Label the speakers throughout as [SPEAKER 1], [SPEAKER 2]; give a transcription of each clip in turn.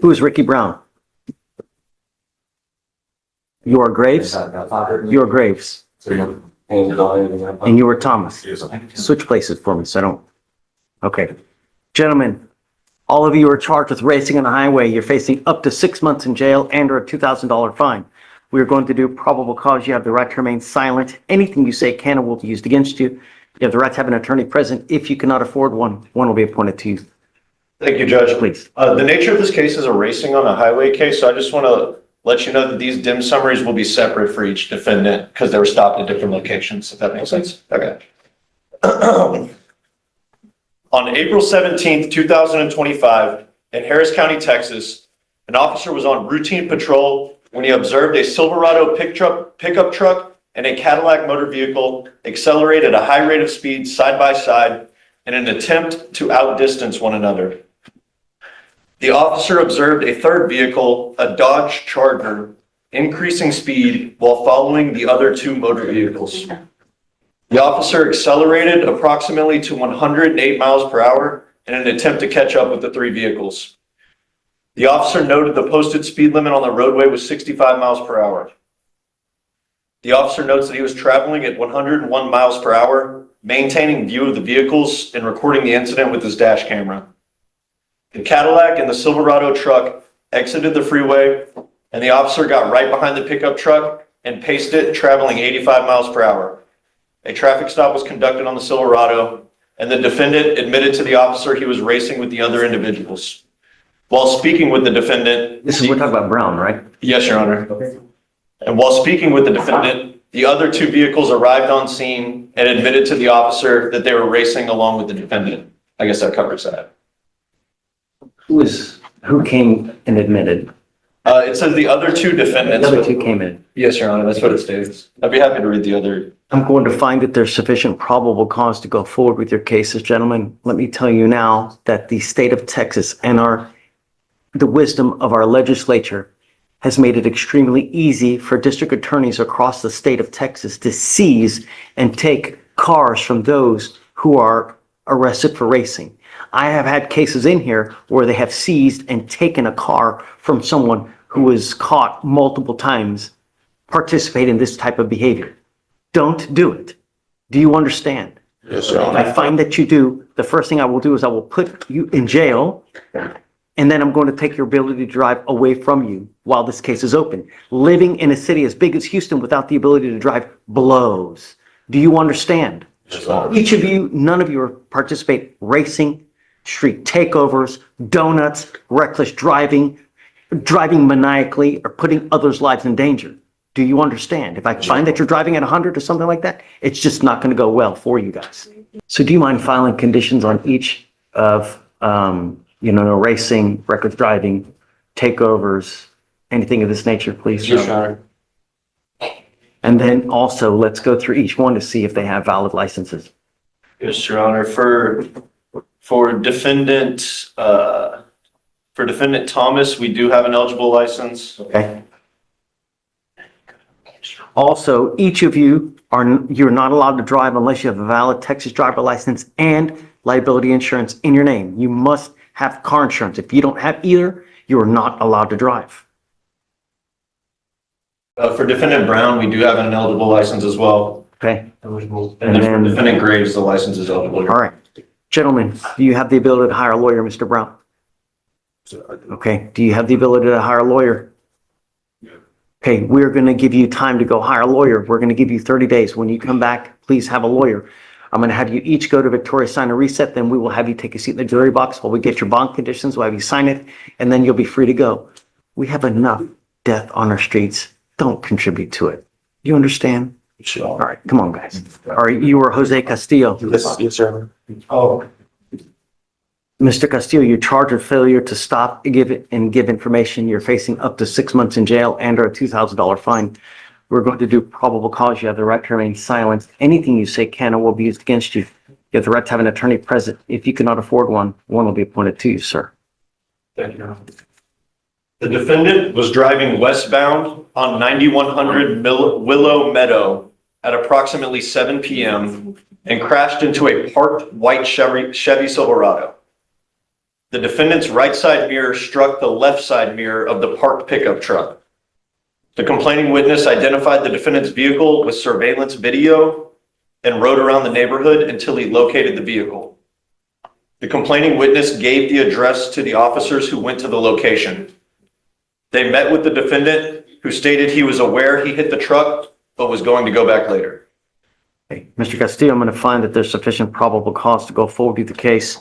[SPEAKER 1] Who is Ricky Brown? You are Graves? You are Graves. And you are Thomas. Switch places for me so I don't. Okay. Gentlemen, all of you are charged with racing on the highway. You're facing up to 6 months in jail and or a $2,000 fine. We are going to do probable cause. You have the right to remain silent. Anything you say can and will be used against you. You have the right to have an attorney present. If you cannot afford one, one will be appointed to you.
[SPEAKER 2] Thank you, Judge.
[SPEAKER 1] Please.
[SPEAKER 2] The nature of this case is a racing on a highway case, so I just want to let you know that these dim summaries will be separate for each defendant because they were stopped at different locations, if that makes sense. Okay. On April 17th, 2025, in Harris County, Texas, an officer was on routine patrol when he observed a Silverado pickup truck and a Cadillac motor vehicle accelerate at a high rate of speed side by side in an attempt to outdistance one another. The officer observed a third vehicle, a Dodge Charger, increasing speed while following the other two motor vehicles. The officer accelerated approximately to 108 miles per hour in an attempt to catch up with the three vehicles. The officer noted the posted speed limit on the roadway was 65 miles per hour. The officer notes that he was traveling at 101 miles per hour, maintaining view of the vehicles and recording the incident with his dash camera. The Cadillac and the Silverado truck exited the freeway, and the officer got right behind the pickup truck and paced it, traveling 85 miles per hour. A traffic stop was conducted on the Silverado, and the defendant admitted to the officer he was racing with the other individuals. While speaking with the defendant...
[SPEAKER 1] We're talking about Brown, right?
[SPEAKER 2] Yes, Your Honor. Okay. And while speaking with the defendant, the other two vehicles arrived on scene and admitted to the officer that they were racing along with the defendant. I guess that covers that.
[SPEAKER 1] Who came and admitted?
[SPEAKER 2] It says the other two defendants.
[SPEAKER 1] The other two came in.
[SPEAKER 2] Yes, Your Honor, that's what it states. I'd be happy to read the other.
[SPEAKER 1] I'm going to find that there's sufficient probable cause to go forward with your cases, gentlemen. Let me tell you now that the state of Texas and the wisdom of our legislature has made it extremely easy for district attorneys across the state of Texas to seize and take cars from those who are arrested for racing. I have had cases in here where they have seized and taken a car from someone who was caught multiple times participating in this type of behavior. Don't do it. Do you understand?
[SPEAKER 2] Yes, sir.
[SPEAKER 1] If I find that you do, the first thing I will do is I will put you in jail, and then I'm going to take your ability to drive away from you while this case is open. Living in a city as big as Houston without the ability to drive blows. Do you understand?
[SPEAKER 2] Yes,
[SPEAKER 1] Each of you, none of you participate racing, street takeovers, donuts, reckless driving, driving maniacally, or putting others' lives in danger. Do you understand? If I find that you're driving at 100 or something like that, it's just not going to go well for you guys. So do you mind filing conditions on each of, racing, reckless driving, takeovers, anything of this nature, please?
[SPEAKER 2] Yes, Your Honor.
[SPEAKER 1] And then also, let's go through each one to see if they have valid licenses.
[SPEAKER 2] Yes, Your Honor. For defendant Thomas, we do have an eligible license.
[SPEAKER 1] Okay. Also, each of you you're not allowed to drive unless you have a valid Texas driver license and liability insurance in your name. You must have car insurance. If you don't have either, you are not allowed to drive.
[SPEAKER 2] For defendant Brown, we do have an eligible license as well.
[SPEAKER 1] Okay.
[SPEAKER 2] And then for defendant Graves, the license is eligible.
[SPEAKER 1] All right. Gentlemen, do you have the ability to hire a lawyer, Mr. Brown? Okay. Do you have the ability to hire a lawyer? Okay, we're going to give you time to go hire a lawyer. We're going to give you 30 days. When you come back, please have a lawyer. I'm going to have you each go to Victoria, sign a reset. Then we will have you take a seat in the jury box while we get your bond conditions. We'll have you sign it, and then you'll be free to go. We have enough death on our streets. Don't contribute to it. You understand?
[SPEAKER 2] Sure.
[SPEAKER 1] All right, come on, guys. All right, you were Jose Castillo.
[SPEAKER 2] Yes, sir. Oh.
[SPEAKER 1] Mr. Castillo, you're charged with failure to stop, give information. You're facing up to 6 months in jail and or a $2,000 fine. We're going to do probable cause. You have the right to remain silent. Anything you say can or will be used against you. You have the right to have an attorney present. If you cannot afford one, one will be appointed to you, sir.
[SPEAKER 2] Thank you. The defendant was driving westbound on 9100 Willow Meadow at approximately 7 p.m. and crashed into a parked white Chevy Silverado. The defendant's right side mirror struck the left side mirror of the parked pickup truck. The complaining witness identified the defendant's vehicle with surveillance video and rode around the neighborhood until he located the vehicle. The complaining witness gave the address to the officers who went to the location. They met with the defendant, who stated he was aware he hit the truck, but was going to go back later.
[SPEAKER 1] Okay. Mr. Castillo, I'm going to find that there's sufficient probable cause to go forward with the case.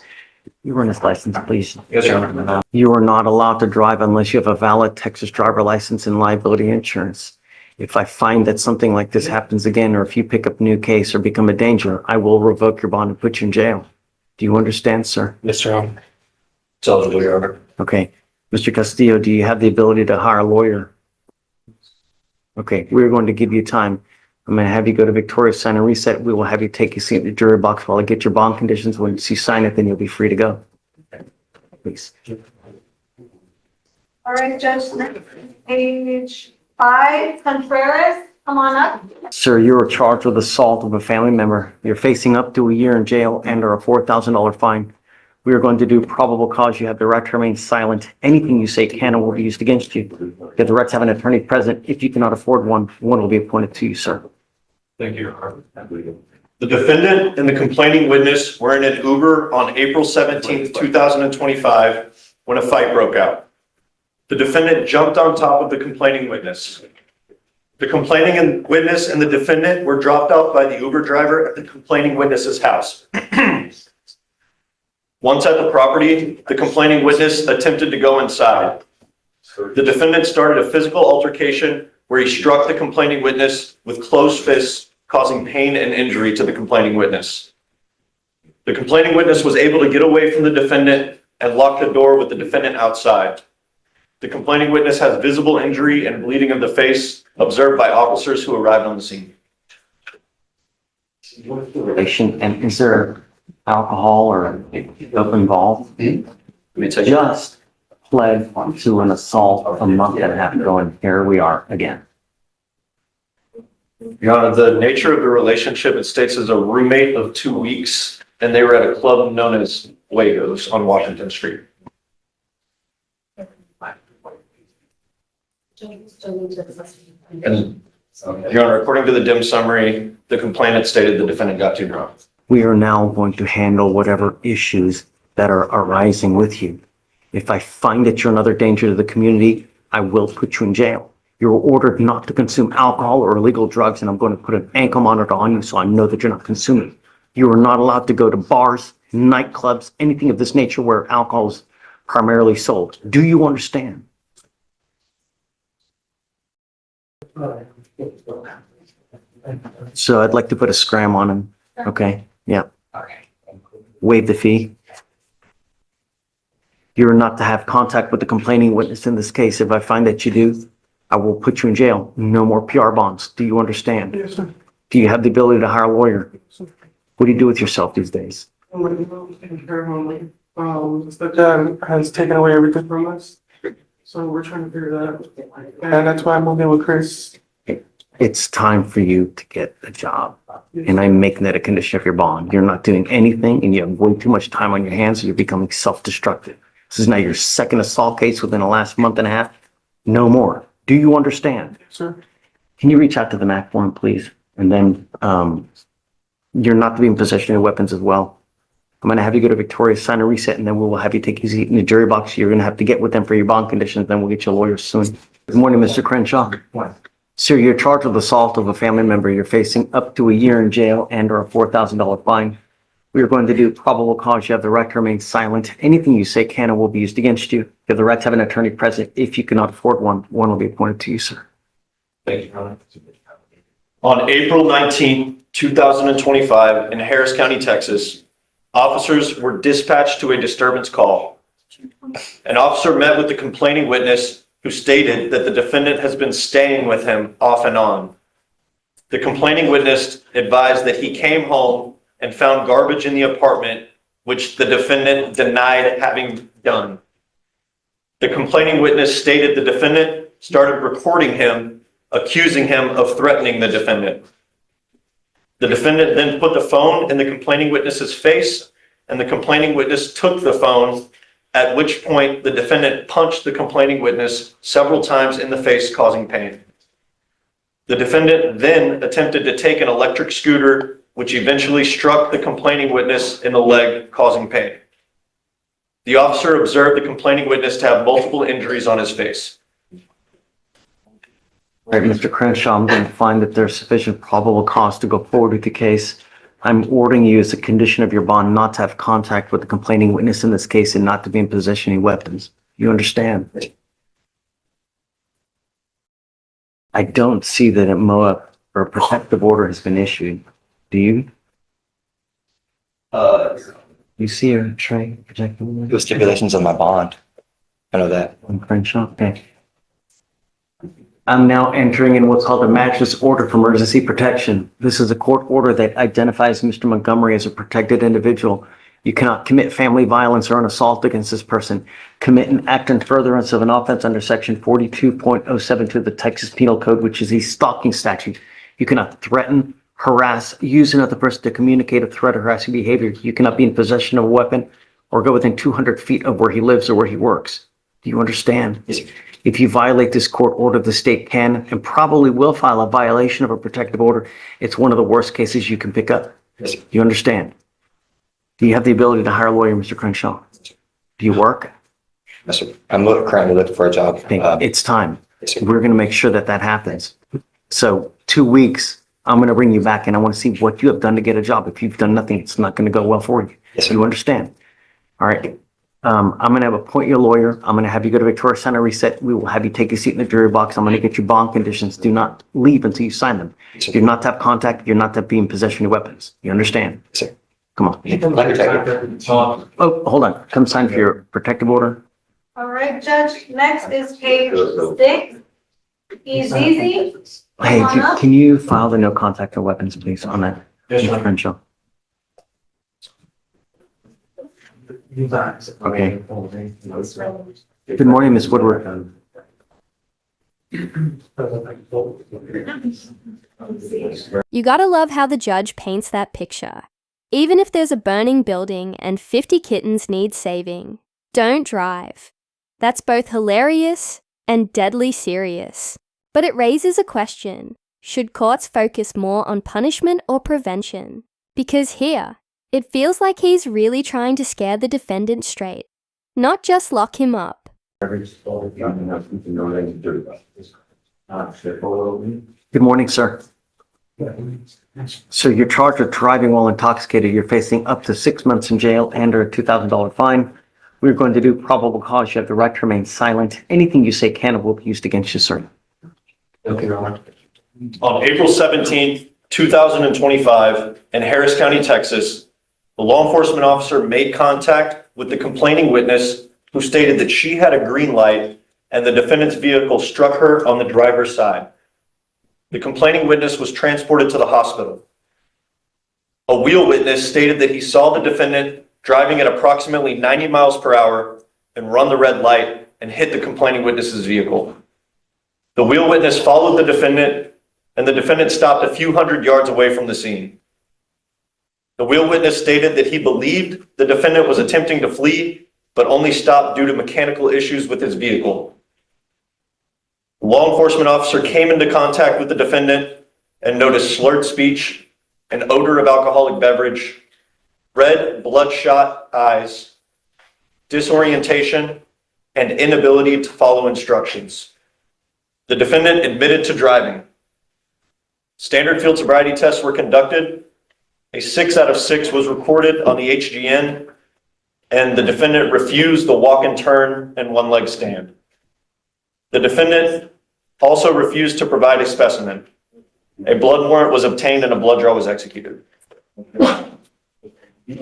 [SPEAKER 1] You run his license, please.
[SPEAKER 2] Yes, sir.
[SPEAKER 1] You are not allowed to drive unless you have a valid Texas driver license and liability insurance. If I find that something like this happens again, or if you pick up a new case or become a danger, I will revoke your bond and put you in jail. Do you understand, sir?
[SPEAKER 3] Yes, Your Honor.
[SPEAKER 2] So, Your Honor.
[SPEAKER 1] Okay. Mr. Castillo, do you have the ability to hire a lawyer? Okay, we're going to give you time. I'm going to have you go to Victoria, sign and reset. We will have you take your seat in the jury box while I get your bond conditions. Once you sign it, then you'll be free to go. Please.
[SPEAKER 4] All right, Judge, next, page 5, Contreras, come on up.
[SPEAKER 1] Sir, you are charged with assault of a family member. You're facing up to a year in jail and or a $4,000 fine. We are going to do probable cause. You have the right to remain silent. Anything you say can and will be used against you. You have the right to have an attorney present. If you cannot afford one, one will be appointed to you, sir.
[SPEAKER 2] Thank you, Your Honor. The defendant and the complaining witness were in an Uber on April 17th, 2025, when a fight broke out. The defendant jumped on top of the complaining witness. The complaining witness and the defendant were dropped off by the Uber driver at the complaining witness's house. Once at the property, the complaining witness attempted to go inside. The defendant started a physical altercation where he struck the complaining witness with closed fists, causing pain and injury to the complaining witness. The complaining witness was able to get away from the defendant and lock the door with the defendant outside. The complaining witness has visible injury and bleeding of the face observed by officers who arrived on the scene.
[SPEAKER 1] And is there alcohol or dope involved? Just pled to an assault a month and a half ago, and here we are again.
[SPEAKER 2] Your Honor, the nature of the relationship, it states as a roommate of 2 weeks, and they were at a club known as Wagos on Washington Street. And, Your Honor, according to the dim summary, the complainant stated the defendant got too drunk.
[SPEAKER 1] We are now going to handle whatever issues that are arising with you. If I find that you're another danger to the community, I will put you in jail. You're ordered not to consume alcohol or illegal drugs, and I'm going to put an ankle monitor on you so I know that you're not consuming. You are not allowed to go to bars, nightclubs, anything of this nature where alcohol is primarily sold. Do you understand? So I'd like to put a scram on him. Okay, yeah. Waive the fee. You're not to have contact with the complaining witness in this case. If I find that you do, I will put you in jail. No more PR bonds. Do you understand?
[SPEAKER 3] Yes, sir.
[SPEAKER 1] Do you have the ability to hire a lawyer? What do you do with yourself these days?
[SPEAKER 3] I'm taking care of him. Stepdad has taken away everything from us. So we're trying to figure that out. And that's why I'm moving with Chris.
[SPEAKER 1] It's time for you to get a job. And I'm making that a condition of your bond. You're not doing anything and you have way too much time on your hands, so you're becoming self-destructive. This is now your second assault case within the last month and a half. No more. Do you understand?
[SPEAKER 3] Sir,
[SPEAKER 1] Can you reach out to the MAC for him, please? And then you're not to be in possession of weapons as well. I'm going to have you go to Victoria, sign a reset, and then we will have you take your seat in the jury box. You're going to have to get with them for your bond conditions. Then we'll get you a lawyer soon. Good morning, Mr. Crenshaw. Sir, you're charged with assault of a family member. You're facing up to a year in jail and or a $4,000 fine. We are going to do probable cause. You have the right to remain silent. Anything you say can and will be used against you. You have the right to have an attorney present. If you cannot afford one, one will be appointed to you, sir.
[SPEAKER 2] Thank you, Your Honor. On April 19th, 2025, in Harris County, Texas, officers were dispatched to a disturbance call. An officer met with the complaining witness who stated that the defendant has been staying with him off and on. The complaining witness advised that he came home and found garbage in the apartment, which the defendant denied having done. The complaining witness stated the defendant started recording him, accusing him of threatening the defendant. The defendant then put the phone in the complaining witness's face, and the complaining witness took the phone at which point the defendant punched the complaining witness several times in the face, causing pain. The defendant then attempted to take an electric scooter, which eventually struck the complaining witness in the leg, causing pain. The officer observed the complaining witness to have multiple injuries on his face.
[SPEAKER 1] All right, Mr. Crenshaw, I'm going to find that there's sufficient probable cause to go forward with the case. I'm ordering you as a condition of your bond not to have contact with the complaining witness in this case and not to be in possession of any weapons. You understand? I don't see that a MOA or a protective order has been issued. Do you? You see a tray protective order?
[SPEAKER 5] The stipulations of my bond. I know that.
[SPEAKER 1] On Crenshaw, okay. I'm now entering in what's called a mattress order for emergency protection. This is a court order that identifies Mr. Montgomery as a protected individual. You cannot commit family violence or an assault against this person, commit an act in furtherance of an offense under section 42.072 of the Texas Penal Code, which is a stalking statute. You cannot threaten, harass, use another person to communicate a threat or harassing behavior. You cannot be in possession of a weapon or go within 200 feet of where he lives or where he works. Do you understand? If you violate this court order, the state can and probably will file a violation of a protective order. It's one of the worst cases you can pick up. Do you understand? Do you have the ability to hire a lawyer, Mr. Crenshaw? Do you work?
[SPEAKER 5] Yes, sir. I'm currently looking for a job.
[SPEAKER 1] It's time.
[SPEAKER 5] Yes, sir.
[SPEAKER 1] We're going to make sure that that happens. So 2 weeks, I'm going to bring you back and I want to see what you have done to get a job. If you've done nothing, it's not going to go well for you.
[SPEAKER 5] Yes, sir.
[SPEAKER 1] You understand? All right. I'm going to appoint you a lawyer. I'm going to have you go to Victoria Center Reset. We will have you take a seat in the jury box. I'm going to get you bond conditions. Do not leave until you sign them.
[SPEAKER 5] Yes, sir.
[SPEAKER 1] You're not to have contact. You're not to be in possession of weapons. You understand?
[SPEAKER 5] Yes, sir.
[SPEAKER 1] Come on.
[SPEAKER 5] Let me take it.
[SPEAKER 1] Oh, hold on. Come sign for your protective order.
[SPEAKER 4] All right, Judge, next is page 6. Easy.
[SPEAKER 1] Hey,
[SPEAKER 4] Come on up.
[SPEAKER 1] can you file the no contact of weapons, please, on that? Mr. Crenshaw? Okay. Good morning, Ms. Woodward.
[SPEAKER 6] You gotta love how the judge paints that picture. Even if there's a burning building and 50 kittens need saving, don't drive. That's both hilarious and deadly serious. But it raises a question. Should courts focus more on punishment or prevention? Because here, it feels like he's really trying to scare the defendant straight, not just lock him up.
[SPEAKER 1] Good morning, sir. So you're charged with driving while intoxicated. You're facing up to 6 months in jail and or a $2,000 fine. We're going to do probable cause. You have the right to remain silent. Anything you say can and will be used against you, sir.
[SPEAKER 5] Okay, Your Honor.
[SPEAKER 2] On April 17th, 2025, in Harris County, Texas, the law enforcement officer made contact with the complaining witness who stated that she had a green light and the defendant's vehicle struck her on the driver's side. The complaining witness was transported to the hospital. A wheel witness stated that he saw the defendant driving at approximately 90 miles per hour and run the red light and hit the complaining witness's vehicle. The wheel witness followed the defendant and the defendant stopped a few hundred yards away from the scene. The wheel witness stated that he believed the defendant was attempting to flee, but only stopped due to mechanical issues with his vehicle. The law enforcement officer came into contact with the defendant and noticed slurred speech, an odor of alcoholic beverage, red bloodshot eyes, disorientation, and inability to follow instructions. The defendant admitted to driving. Standard field sobriety tests were conducted. A 6 out of 6 was recorded on the HGN, and the defendant refused the walk and turn and one-leg stand. The defendant also refused to provide a specimen. A blood warrant was obtained and a blood draw was executed.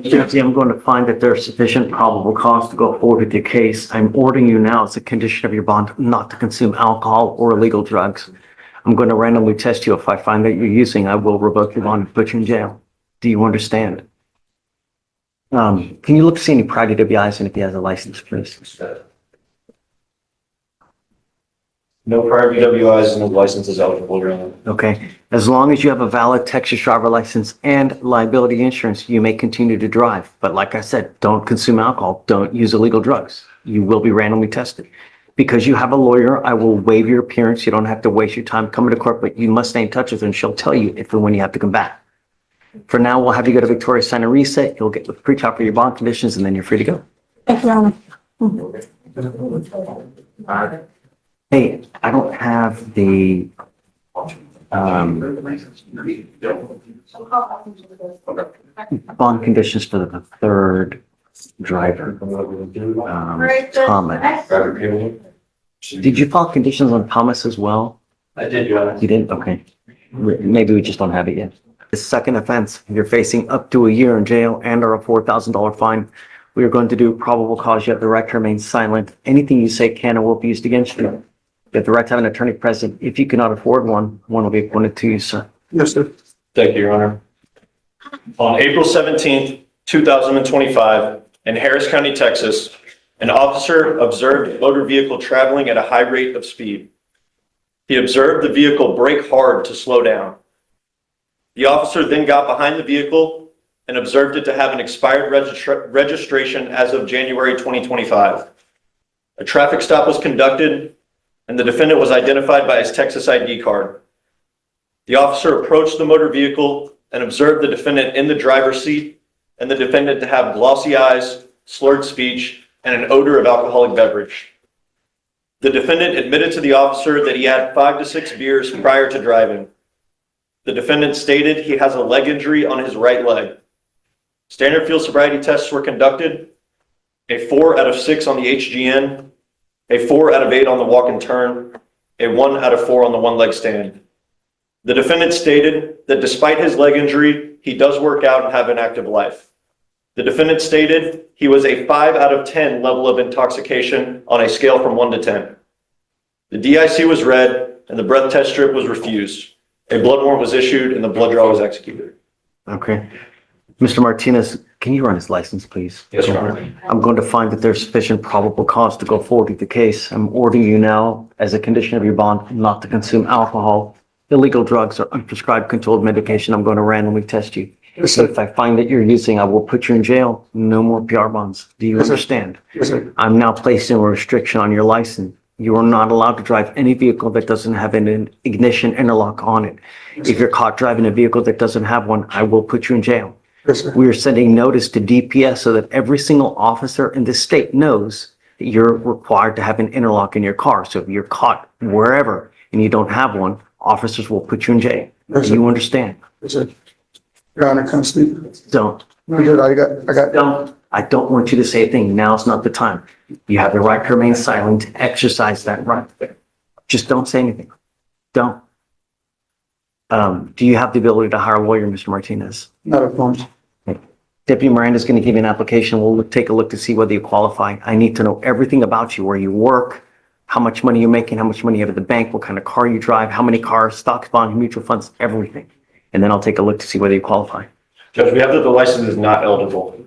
[SPEAKER 1] Jesse, I'm going to find that there's sufficient probable cause to go forward with your case. I'm ordering you now as a condition of your bond not to consume alcohol or illegal drugs. I'm going to randomly test you. If I find that you're using, I will revoke your bond and put you in jail. Do you understand? Can you look to see any prior DWIs and if he has a license, please?
[SPEAKER 2] No prior DWIs, no license is eligible, Your Honor.
[SPEAKER 1] Okay, as long as you have a valid Texas driver license and liability insurance, you may continue to drive. But like I said, don't consume alcohol, don't use illegal drugs. You will be randomly tested. Because you have a lawyer, I will waive your appearance. You don't have to waste your time coming to court, but you must stay in touch with her and she'll tell you if and when you have to come back. For now, we'll have you go to Victoria, sign a reset. You'll get the pre-trial for your bond conditions and then you're free to go.
[SPEAKER 4] Thank you, Your Honor.
[SPEAKER 1] Hey, I don't have the, bond conditions for the third driver, Thomas. Did you file conditions on Thomas as well?
[SPEAKER 2] I did, Your Honor.
[SPEAKER 1] You didn't? Okay. Maybe we just don't have it yet. The second offense, you're facing up to a year in jail and or a $4,000 fine. We are going to do probable cause. You have the right to remain silent. Anything you say can or will be used against you. You have the right to have an attorney present. If you cannot afford one, one will be appointed to you, sir.
[SPEAKER 3] Yes, sir.
[SPEAKER 2] Thank you, Your Honor. On April 17th, 2025, in Harris County, Texas, an officer observed a motor vehicle traveling at a high rate of speed. He observed the vehicle brake hard to slow down. The officer then got behind the vehicle and observed it to have an expired registration as of January 2025. A traffic stop was conducted and the defendant was identified by his Texas ID card. The officer approached the motor vehicle and observed the defendant in the driver's seat and the defendant to have glossy eyes, slurred speech, and an odor of alcoholic beverage. The defendant admitted to the officer that he had 5 to 6 beers prior to driving. The defendant stated he has a leg injury on his right leg. Standard field sobriety tests were conducted, a 4 out of 6 on the HGN, a 4 out of 8 on the walk and turn, a 1 out of 4 on the one leg stand. The defendant stated that despite his leg injury, he does work out and have an active life. The defendant stated he was a 5 out of 10 level of intoxication on a scale from 1 to 10. The DIC was read and the breath test strip was refused. A blood warrant was issued and the blood draw was executed.
[SPEAKER 1] Okay. Mr. Martinez, can you run his license, please?
[SPEAKER 2] Yes, Your Honor.
[SPEAKER 1] I'm going to find that there's sufficient probable cause to go forward with the case. I'm ordering you now, as a condition of your bond, not to consume alcohol, illegal drugs, or unprescribed controlled medication. I'm going to randomly test you. So if I find that you're using, I will put you in jail. No more PR bonds. Do you understand?
[SPEAKER 3] Yes, sir.
[SPEAKER 1] I'm now placing a restriction on your license. You are not allowed to drive any vehicle that doesn't have an ignition interlock on it. If you're caught driving a vehicle that doesn't have one, I will put you in jail.
[SPEAKER 3] Yes, sir.
[SPEAKER 1] We are sending notice to DPS so that every single officer in the state knows that you're required to have an interlock in your car. So if you're caught wherever and you don't have one, officers will put you in jail.
[SPEAKER 3] Yes,
[SPEAKER 1] Do
[SPEAKER 3] sir.
[SPEAKER 1] you understand?
[SPEAKER 3] Yes, sir. Your Honor, can I speak?
[SPEAKER 1] Don't.
[SPEAKER 3] We good. I got.
[SPEAKER 1] Don't. I don't want you to say a thing. Now's not the time. You have the right to remain silent. Exercise that right. Just don't say anything. Don't. Do you have the ability to hire a lawyer, Mr. Martinez?
[SPEAKER 3] Not a phone.
[SPEAKER 1] Deputy Miranda's going to give you an application. We'll take a look to see whether you qualify. I need to know everything about you, where you work, how much money you're making, how much money you have at the bank, what kind of car you drive, how many cars, stocks, bonds, mutual funds, everything. And then I'll take a look to see whether you qualify.
[SPEAKER 2] Judge, we have that the license is not eligible.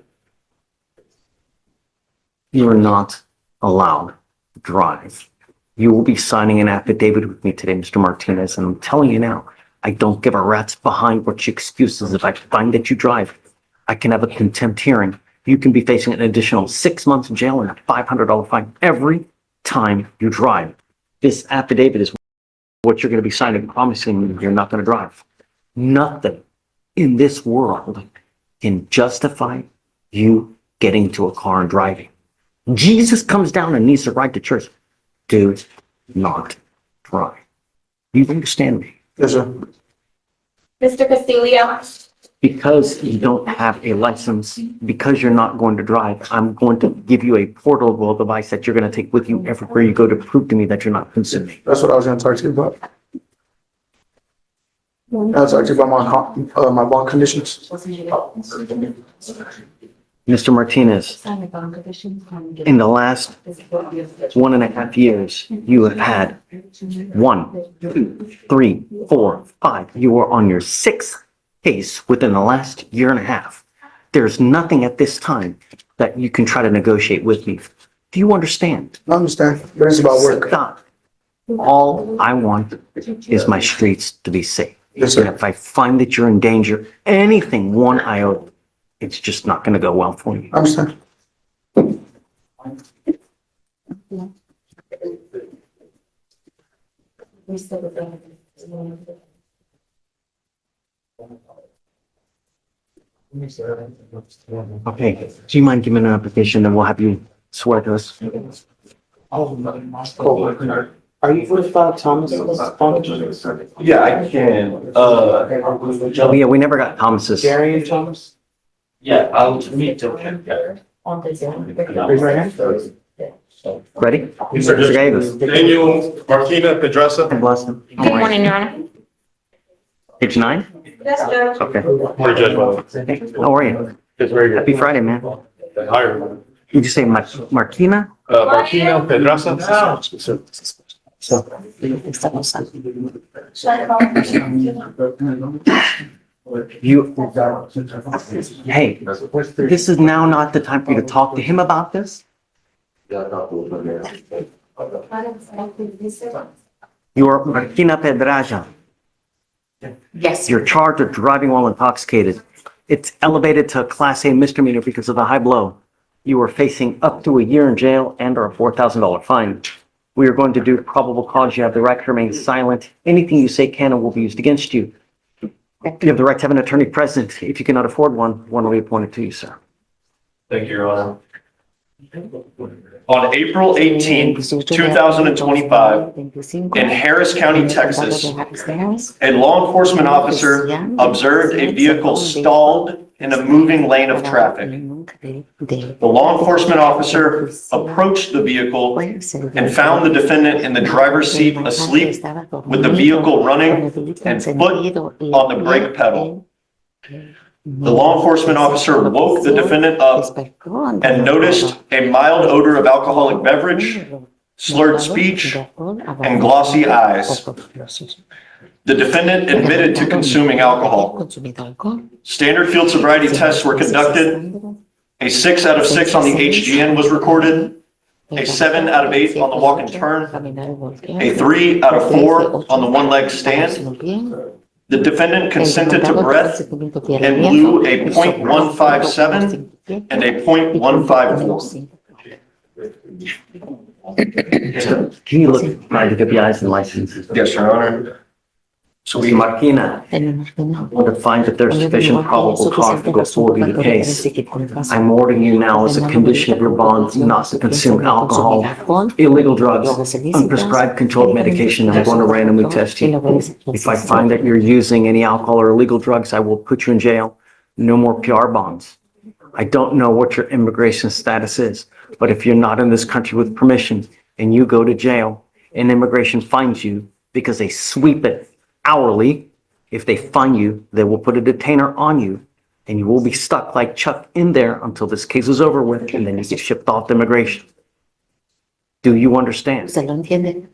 [SPEAKER 1] You are not allowed to drive. You will be signing an affidavit with me today, Mr. Martinez, and I'm telling you now, I don't give a rat's behind what your excuses. If I find that you drive, I can have a contempt hearing. You can be facing an additional 6 months in jail and a $500 fine every time you drive. This affidavit is what you're going to be signing, promising me you're not going to drive. Nothing in this world can justify you getting into a car and driving. Jesus comes down and needs to ride to church. Do not drive. You understand me?
[SPEAKER 3] Yes, sir.
[SPEAKER 4] Mr. Castillo,
[SPEAKER 1] Because you don't have a license, because you're not going to drive, I'm going to give you a portable device that you're going to take with you everywhere you go to prove to me that you're not consuming.
[SPEAKER 3] That's what I was going to talk to you about. I was talking about my bond conditions.
[SPEAKER 1] Mr. Martinez, in the last 1.5 years, you have had 1, 2, 3, 4, 5. You are on your 6th case within the last 1.5 years. There's nothing at this time that you can try to negotiate with me. Do you understand?
[SPEAKER 3] I understand, but it's about work.
[SPEAKER 1] Stop. All I want is my streets to be safe.
[SPEAKER 3] Yes,
[SPEAKER 1] And
[SPEAKER 3] sir.
[SPEAKER 1] if I find that you're in danger, anything one iota, it's just not going to go well for you.
[SPEAKER 3] Understand.
[SPEAKER 1] Okay, do you mind giving an application and we'll have you swear to us?
[SPEAKER 3] Cool. Are you with Thomas's phone?
[SPEAKER 2] Yeah, I can.
[SPEAKER 1] Oh, yeah, we never got Thomas's.
[SPEAKER 3] Gary and Thomas?
[SPEAKER 2] Yeah, I'll meet them.
[SPEAKER 3] Raise your hand.
[SPEAKER 1] Ready?
[SPEAKER 2] Yes, sir.
[SPEAKER 1] Mr. Gallegos.
[SPEAKER 2] Daniel Martina Pedraza.
[SPEAKER 1] Bless him.
[SPEAKER 7] Good morning, Your Honor.
[SPEAKER 1] Page 9?
[SPEAKER 4] Yes, Judge.
[SPEAKER 1] Okay.
[SPEAKER 2] Morning, Judge.
[SPEAKER 1] Hey, how are you?
[SPEAKER 2] It's very good.
[SPEAKER 1] Happy Friday, man.
[SPEAKER 2] Hi.
[SPEAKER 1] Did you say Marquina?
[SPEAKER 2] Martina Pedraza.
[SPEAKER 1] You, hey, this is now not the time for you to talk to him about this? You're Marquina Pedraza.
[SPEAKER 7] Yes.
[SPEAKER 1] You're charged with driving while intoxicated. It's elevated to a Class A misdemeanor because of the high blow. You are facing up to a year in jail and or a $4,000 fine. We are going to do probable cause. You have the right to remain silent. Anything you say can and will be used against you. You have the right to have an attorney present. If you cannot afford one will be appointed to you, sir.
[SPEAKER 2] Thank you, Your Honor. On April 18th, 2025, in Harris County, Texas, a law enforcement officer observed a vehicle stalled in a moving lane of traffic. The law enforcement officer approached the vehicle and found the defendant in the driver's seat asleep with the vehicle running and foot on the brake pedal. The law enforcement officer woke the defendant up and noticed a mild odor of alcoholic beverage, slurred speech, and glossy eyes. The defendant admitted to consuming alcohol. Standard field sobriety tests were conducted. A 6 out of 6 on the HGN was recorded. A 7 out of 8 on the walk and turn. A 3 out of 4 on the one-leg stand. The defendant consented to breath and blew a .157 and a .154.
[SPEAKER 1] Can you look at the eyes and licenses?
[SPEAKER 2] Yes, Your Honor.
[SPEAKER 1] So we, Marquina, to find that there's sufficient probable cause to go forward with the case. I'm ordering you now as a condition of your bond not to consume alcohol, illegal drugs, unprescribed controlled medication. I'm going to randomly test you. If I find that you're using any alcohol or illegal drugs, I will put you in jail. No more PR bonds. I don't know what your immigration status is, but if you're not in this country with permission and you go to jail and immigration finds you because they sweep it hourly, if they find you, they will put a detainer on you and you will be stuck like Chuck in there until this case is over with and then you get shipped off to immigration. Do you understand?
[SPEAKER 7] ¿Se lo entiende?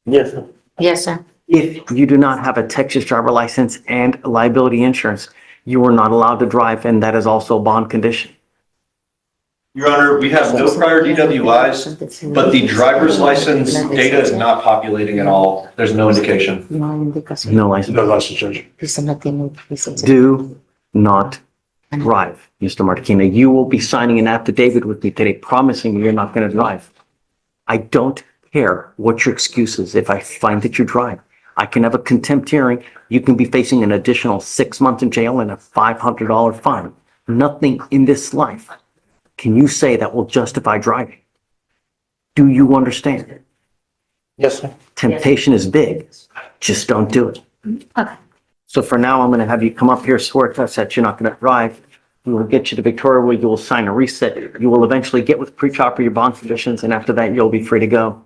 [SPEAKER 1] Yes, sir.
[SPEAKER 7] Yes, sir.
[SPEAKER 1] If you do not have a Texas driver license and liability insurance, you are not allowed to drive, and that is also a bond condition.
[SPEAKER 2] Your Honor, we have no prior DWIs, but the driver's license data is not populating at all. There's no indication.
[SPEAKER 7] No hay indicación.
[SPEAKER 1] No license.
[SPEAKER 2] No license, Judge.
[SPEAKER 7] Dice no tiene licencia.
[SPEAKER 1] Do not drive, Mr. Marquina. You will be signing an affidavit with me today promising you're not going to drive. I don't care what your excuse is. If I find that you drive, I can have a contempt hearing. You can be facing an additional 6 months in jail and a $500 fine. Nothing in this life can you say that will justify driving. Do you understand?
[SPEAKER 3] Yes, sir.
[SPEAKER 1] Temptation is big. Just don't do it.
[SPEAKER 7] Okay.
[SPEAKER 1] So for now, I'm going to have you come up here, swear to us that you're not going to drive. We will get you to Victoria where you will sign a reset. You will eventually get with pre-trial for your bond conditions, and after that, you'll be free to go.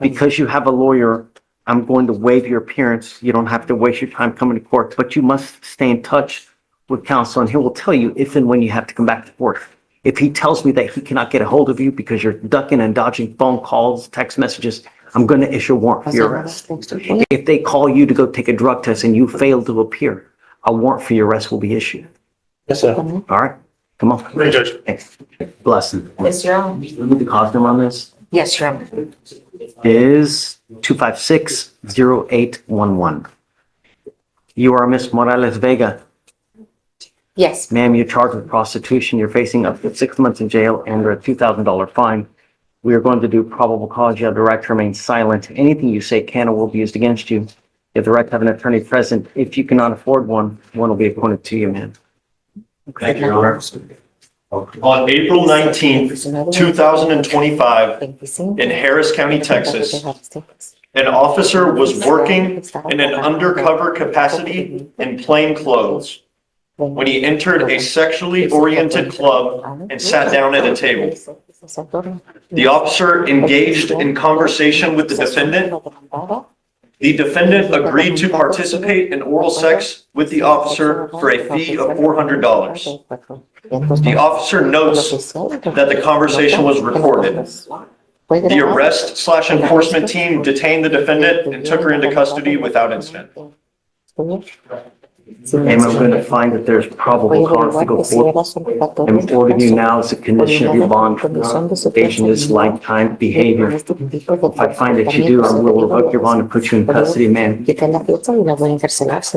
[SPEAKER 1] Because you have a lawyer, I'm going to waive your appearance. You don't have to waste your time coming to court, but you must stay in touch with counsel, and he will tell you if and when you have to come back to court. If he tells me that he cannot get a hold of you because you're ducking and dodging phone calls, text messages, I'm going to issue a warrant for your arrest. If they call you to go take a drug test and you fail to appear, a warrant for your arrest will be issued.
[SPEAKER 3] Yes, sir.
[SPEAKER 1] All right, come on.
[SPEAKER 2] Thank you, Judge.
[SPEAKER 1] Thanks. Blessing.
[SPEAKER 7] Yes, Your Honor.
[SPEAKER 1] The costume on this
[SPEAKER 7] Yes, Your Honor.
[SPEAKER 1] is 256-0811. You are Miss Morales Vega.
[SPEAKER 7] Yes.
[SPEAKER 1] Ma'am, you're charged with prostitution. You're facing up to 6 months in jail and a $2,000 fine. We are going to do probable cause. You have the right to remain silent. Anything you say can or will be used against you. You have the right to have an attorney present. If you cannot afford one, one will be appointed to you, ma'am.
[SPEAKER 2] Thank you, Your Honor. On April 19th, 2025, in Harris County, Texas, an officer was working in an undercover capacity in plain clothes when he entered a sexually oriented club and sat down at a table. The officer engaged in conversation with the defendant. The defendant agreed to participate in oral sex with the officer for a fee of $400. The officer notes that the conversation was recorded. The arrest/enforcement team detained the defendant and took her into custody without incident.
[SPEAKER 1] Ma'am, I'm going to find that there's probable cause to go forward. And order you now as a condition of your bond for probation is lifetime behavior. If I find that you do, I will revoke your bond and put you in custody, ma'am.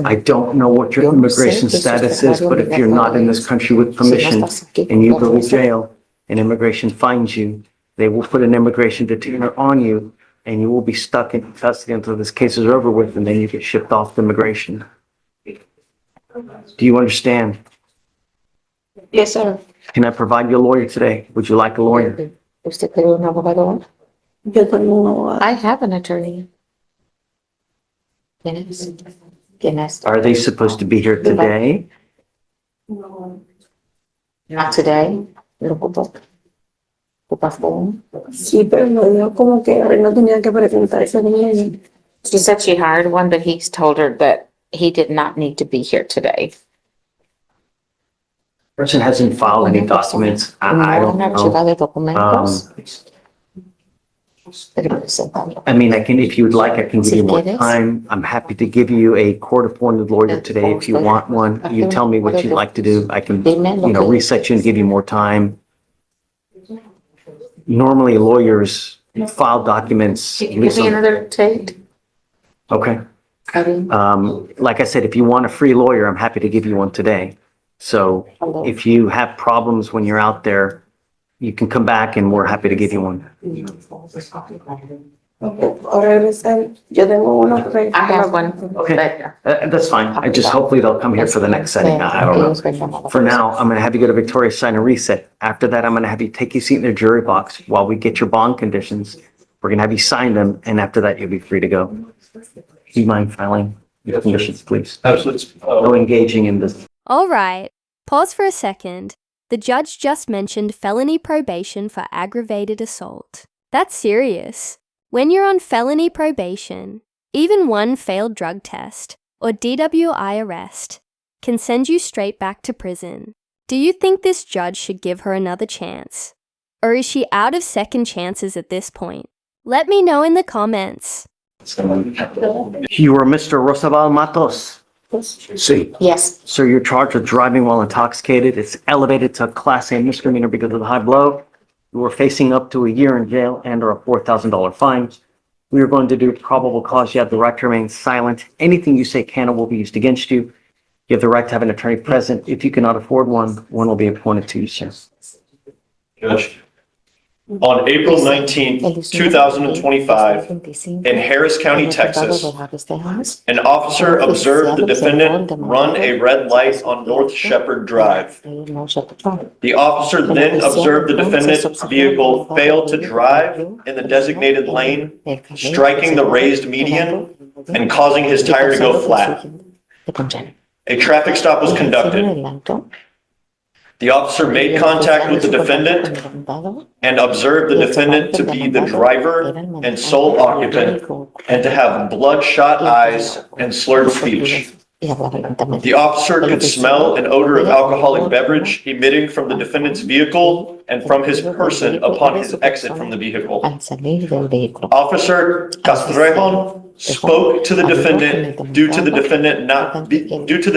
[SPEAKER 1] I don't know what your immigration status is, but if you're not in this country with permission and you go to jail and immigration finds you, they will put an immigration detainer on you and you will be stuck in custody until this case is over with, and then you get shipped off to immigration. Do you understand?
[SPEAKER 7] Yes, sir.
[SPEAKER 1] Can I provide you a lawyer today? Would you like a lawyer?
[SPEAKER 7] ¿Usted quiere un abogado?
[SPEAKER 8] Yo tengo un abogado.
[SPEAKER 7] I have an attorney. ¿Quién es? ¿Quién es?
[SPEAKER 1] Are they supposed to be here today?
[SPEAKER 7] Not today. Lo ocupo. ¿Ocupas phone?
[SPEAKER 8] Sí, pero me dijo como que no tenía que presentarse ni ella.
[SPEAKER 7] She said she hired one, but he's told her that he did not need to be here today.
[SPEAKER 1] Person hasn't filed any documents. I don't
[SPEAKER 7] No han archivado
[SPEAKER 1] know.
[SPEAKER 7] documentos. Pero presentarlo.
[SPEAKER 1] I mean, if you would like, I can give you more
[SPEAKER 7] Si quieres.
[SPEAKER 1] time. I'm happy to give you a court-appointed lawyer today if you want one. You tell me what you'd like to do. I can, reset you and give you more time. Normally, lawyers file documents.
[SPEAKER 7] Can you give me another tape?
[SPEAKER 1] Okay.
[SPEAKER 7] Cody?
[SPEAKER 1] Like I said, if you want a free lawyer, I'm happy to give you one today. So if you have problems when you're out there, you can come back and we're happy to give you one.
[SPEAKER 8] Ahora regresar, yo tengo uno.
[SPEAKER 7] I have one.
[SPEAKER 1] Okay. That's fine. I just, hopefully they'll come here for the next setting. I don't know. For now, I'm going to have you go to Victoria, sign a reset. After that, I'm going to have you take your seat in the jury box while we get your bond conditions. We're going to have you sign them, and after that, you'll be free to go. Do you mind filing your conditions, please?
[SPEAKER 2] Absolutely.
[SPEAKER 1] No engaging in this.
[SPEAKER 6] All right, pause for a second. The judge just mentioned felony probation for aggravated assault. That's serious. When you're on felony probation, even one failed drug test or DWI arrest can send you straight back to prison. Do you think this judge should give her another chance? Or is she out of second chances at this point? Let me know in the comments.
[SPEAKER 1] You are Mr. Rosabal Matos.
[SPEAKER 5] See.
[SPEAKER 7] Yes.
[SPEAKER 1] Sir, you're charged with driving while intoxicated. It's elevated to a Class A misdemeanor because of the high blow. You are facing up to a year in jail and or a $4,000 fine. We are going to do probable cause. You have the right to remain silent. Anything you say can or will be used against you. You have the right to have an attorney present. If you cannot afford one, one will be appointed to you, sir.
[SPEAKER 2] Judge, on April 19th, 2025, in Harris County, Texas, an officer observed the defendant run a red light on North Shepherd Drive. The officer then observed the defendant's vehicle fail to drive in the designated lane, striking the raised median and causing his tire to go flat. A traffic stop was conducted. The officer made contact with the defendant and observed the defendant to be the driver and sole occupant and to have bloodshot eyes and slurred speech. The officer could smell an odor of alcoholic beverage emitting from the defendant's vehicle and from his person upon his exit from the vehicle. Officer Castrejon spoke to the defendant due to the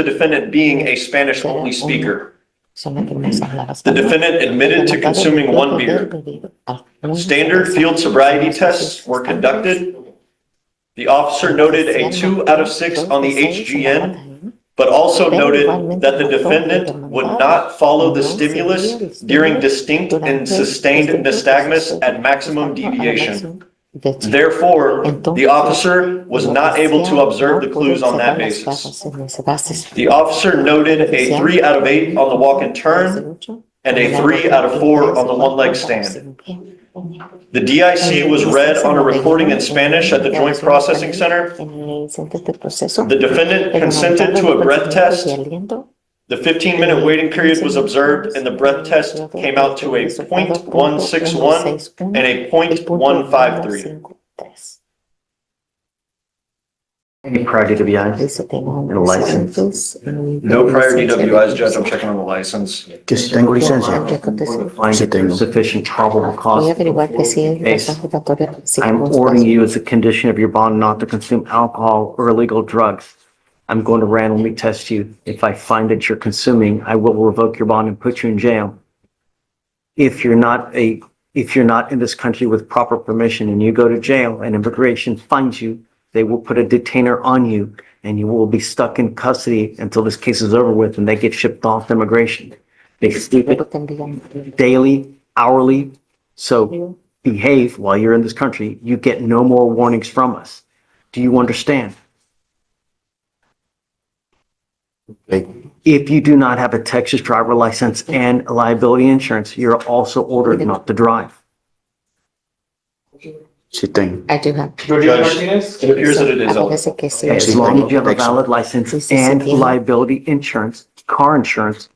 [SPEAKER 2] defendant being a Spanish-only speaker. The defendant admitted to consuming one beer. Standard field sobriety tests were conducted. The officer noted a 2 out of 6 on the HGN, but also noted that the defendant would not follow the stimulus during distinct and sustained nystagmus at maximum deviation. Therefore, the officer was not able to observe the clues on that basis. The officer noted a 3 out of 8 on the walk and turn and a 3 out of 4 on the one-leg stand. The DIC was read on a recording in Spanish at the Joint Processing Center. The defendant consented to a breath test. The 15-minute waiting period was observed and the breath test came out to a .161 and a .153.
[SPEAKER 1] Any prior DWIs and a license?
[SPEAKER 2] No prior DWIs, Judge. I'm checking on the license.
[SPEAKER 9] Tengo licencia.
[SPEAKER 1] Find that there's sufficient probable cause.
[SPEAKER 7] Voy a averiguar que sí es
[SPEAKER 1] Case.
[SPEAKER 7] obligatorio.
[SPEAKER 1] I'm ordering you as a condition of your bond not to consume alcohol or illegal drugs. I'm going to randomly test you. If I find that you're consuming, I will revoke your bond and put you in jail. If you're not in this country with proper permission and you go to jail and immigration finds you, they will put a detainer on you and you will be stuck in custody until this case is over with and they get shipped off to immigration. They sleep it daily, hourly. So behave while you're in this country. You get no more warnings from us. Do you understand? If you do not have a Texas driver license and liability insurance, you're also ordered not to drive.
[SPEAKER 9] Sí tengo.
[SPEAKER 7] I do have.
[SPEAKER 3] Georgina
[SPEAKER 2] Judge,
[SPEAKER 3] Martinez?
[SPEAKER 2] it appears that it is eligible.
[SPEAKER 7] Parece que sí.
[SPEAKER 1] As long as you have a valid license and liability insurance, car insurance,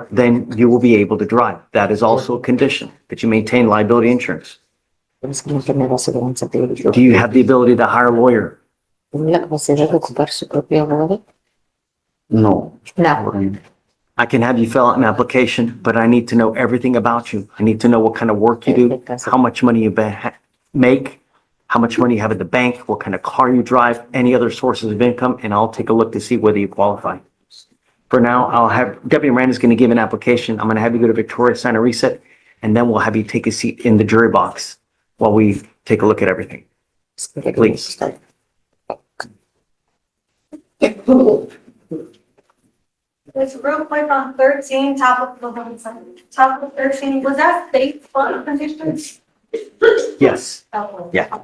[SPEAKER 1] then you will be able to drive. That is also a condition, that you maintain liability insurance. Do you have the ability to hire a lawyer?
[SPEAKER 7] ¿Tiene la capacidad de ocupar su propio abogado?
[SPEAKER 9] No.
[SPEAKER 7] No.
[SPEAKER 1] I can have you fill out an application, but I need to know everything about you. I need to know what kind of work you do, how much money you make, how much money you have at the bank, what kind of car you drive, any other sources of income, and I'll take a look to see whether you qualify. For now, Deputy Miranda's going to give an application. I'm going to have you go to Victoria, sign a reset, and then we'll have you take a seat in the jury box while we take a look at everything. Please.
[SPEAKER 4] It's real quick on 13, top of 13, was that state fund conditions?
[SPEAKER 1] Yes.
[SPEAKER 4] Yeah.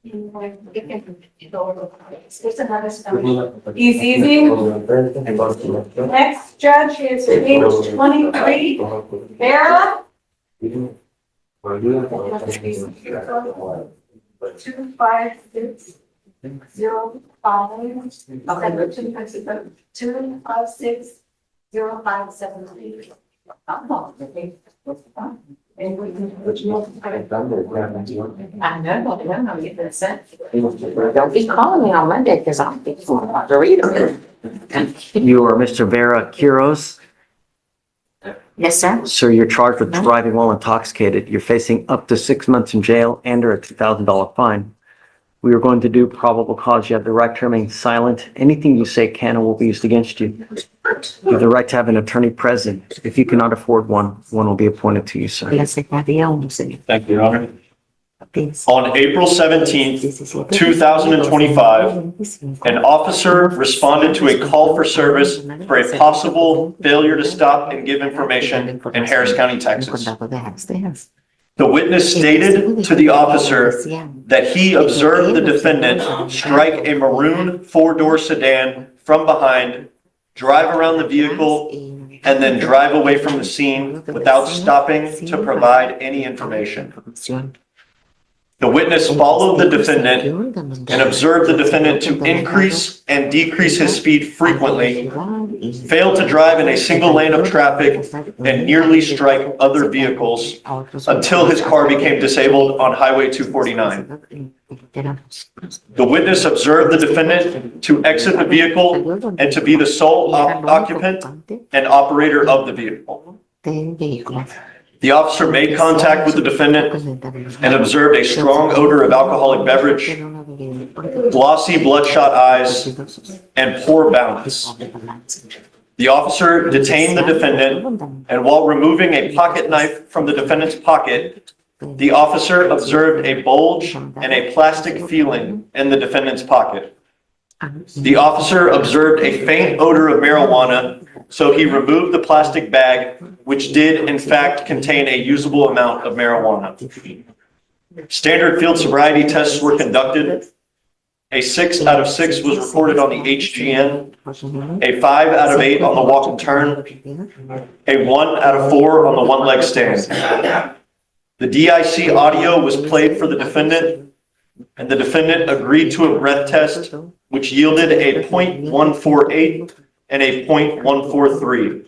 [SPEAKER 4] It's another stuff. Easy. Next judge is page 23, Vera. 25605. 2560573.
[SPEAKER 7] I know, I'm getting that sent. Don't be calling me on Monday because I'm before margarita.
[SPEAKER 1] You are Mr. Vera Quiroz.
[SPEAKER 7] Yes, sir.
[SPEAKER 1] Sir, you're charged with driving while intoxicated. You're facing up to 6 months in jail and or a $2,000 fine. We are going to do probable cause. You have the right to remain silent. Anything you say can and will be used against you. You have the right to have an attorney present. If you cannot afford one will be appointed to you, sir.
[SPEAKER 2] Thank you, Your Honor. On April 17th, 2025, an officer responded to a call for service for a possible failure to stop and give information in Harris County, Texas. The witness stated to the officer that he observed the defendant strike a maroon 4-door sedan from behind, drive around the vehicle, and then drive away from the scene without stopping to provide any information. The witness followed the defendant and observed the defendant to increase and decrease his speed frequently, failed to drive in a single lane of traffic, and nearly strike other vehicles until his car became disabled on Highway 249. The witness observed the defendant to exit the vehicle and to be the sole occupant and operator of the vehicle. The officer made contact with the defendant and observed a strong odor of alcoholic beverage, glossy bloodshot eyes, and poor balance. The officer detained the defendant, and while removing a pocket knife from the defendant's pocket, The officer observed a bulge and a plastic feeling in the defendant's pocket. The officer observed a faint odor of marijuana, so he removed the plastic bag, which did in fact contain a usable amount of marijuana. Standard field sobriety tests were conducted. A 6 out of 6 was reported on the HGN, a 5 out of 8 on the walk and turn, a 1 out of 4 on the one leg stand. The DIC audio was played for the defendant, and the defendant agreed to a breath test, which yielded a .148 and a .143.